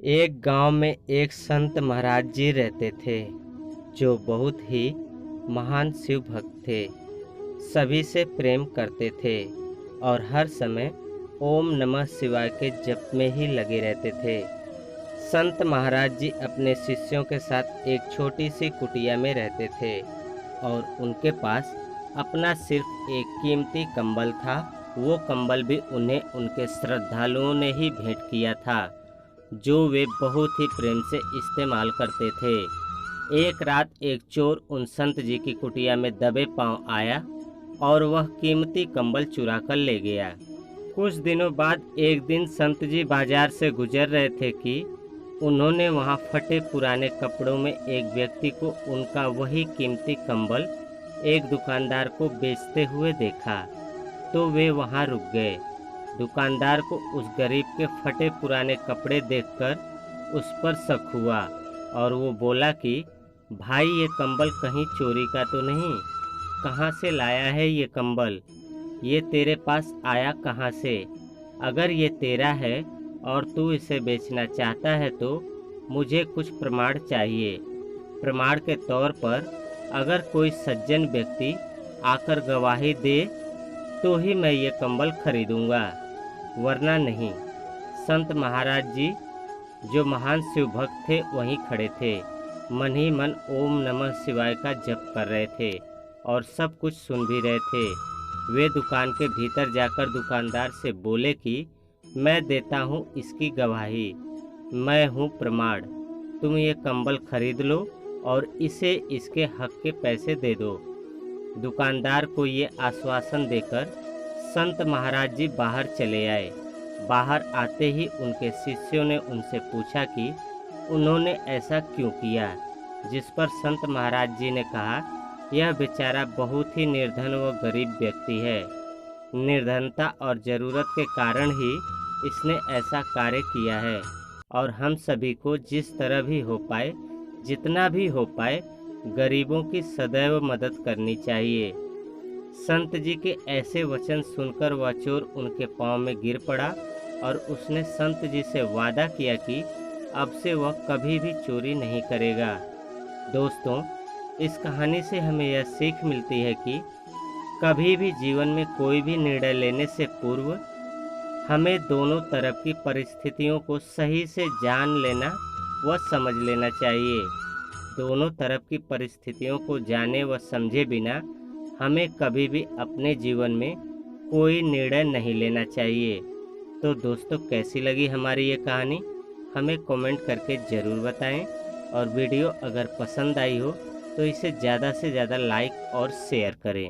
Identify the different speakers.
Speaker 1: एक गांव में एक संत महाराज जी रहते थे जो बहुत ही महान शिव भक्त थे। सभी से प्रेम करते थे और हर समय ओम नमः शिवाय के जप में ही लगे रहते थे। संत महाराज जी अपने शिष्यों के साथ एक छोटी सी कुटिया में रहते थे और उनके पास अपना सिर्फ एक कीमती कंबल था। वो कंबल भी उन्हें उनके श्रद्धालुओं ने ही भेंट किया था, जो वे बहुत ही प्रेम से इस्तेमाल करते थे। एक रात एक चोर उन संत जी की कुटिया में दबे पांव आया और वह कीमती कंबल चुरा कर ले गया। कुछ दिनों बाद एक दिन संत जी बाजार से गुजर रहे थे कि उन्होंने वहां फटे पुराने कपड़ों में एक व्यक्ति को उनका वही कीमती कंबल एक दुकानदार को बेचते हुए देखा, तो वे वहां रुक गए। दुकानदार को उस गरीब के फटे पुराने कपड़े देखकर उस पर शक हुआ और वो बोला कि भाई, ये कंबल कहीं चोरी का तो नहीं? कहाँ से लाया है ये कंबल? ये तेरे पास आया कहाँ से? अगर ये तेरा है और तू इसे बेचना चाहता है तो मुझे कुछ प्रमाण चाहिए। प्रमाण के तौर पर अगर कोई सज्जन व्यक्ति आकर गवाही दे तो ही मैं ये कंबल खरीदूंगा, वरना नहीं। संत महाराज जी, जो महान शिव भक्त थे, वहीं खड़े थे। मन ही मन ओम नमः शिवाय का जप कर रहे थे और सब कुछ सुन भी रहे थे। वे दुकान के भीतर जाकर दुकानदार से बोले कि मैं देता हूँ इसकी गवाही, मैं हूँ प्रमाण। तुम ये कंबल खरीद लो और इसे इसके हक के पैसे दे दो। दुकानदार को ये आश्वासन देकर संत महाराज जी बाहर चले आए। बाहर आते ही उनके शिष्यों ने उनसे पूछा कि उन्होंने ऐसा क्यों किया, जिस पर संत महाराज जी ने कहा, यह बेचारा बहुत ही निर्धन व गरीब व्यक्ति है। निर्धनता और ज़रूरत के कारण ही इसने ऐसा कार्य किया है और हम सभी को जिस तरह भी हो पाए, जितना भी हो पाए, गरीबों की सदैव मदद करनी चाहिए। संत जी के ऐसे वचन सुनकर वह चोर उनके पांव में गिर पड़ा और उसने संत जी से वादा किया कि अब से वह कभी भी चोरी नहीं करेगा। दोस्तों, इस कहानी से हमें यह सीख मिलती है कि कभी भी जीवन में कोई भी निर्णय लेने से पूर्व हमें दोनों तरफ की परिस्थितियों को सही से जान लेना व समझ लेना चाहिए। दोनों तरफ की परिस्थितियों को जाने व समझे बिना हमें कभी भी अपने जीवन में कोई निर्णय नहीं लेना चाहिए। तो दोस्तों, कैसी लगी हमारी ये कहानी? हमें कमेंट करके ज़रूर बताएं और वीडियो अगर पसंद आई हो तो इसे ज़्यादा से ज़्यादा लाइक और शेयर करें।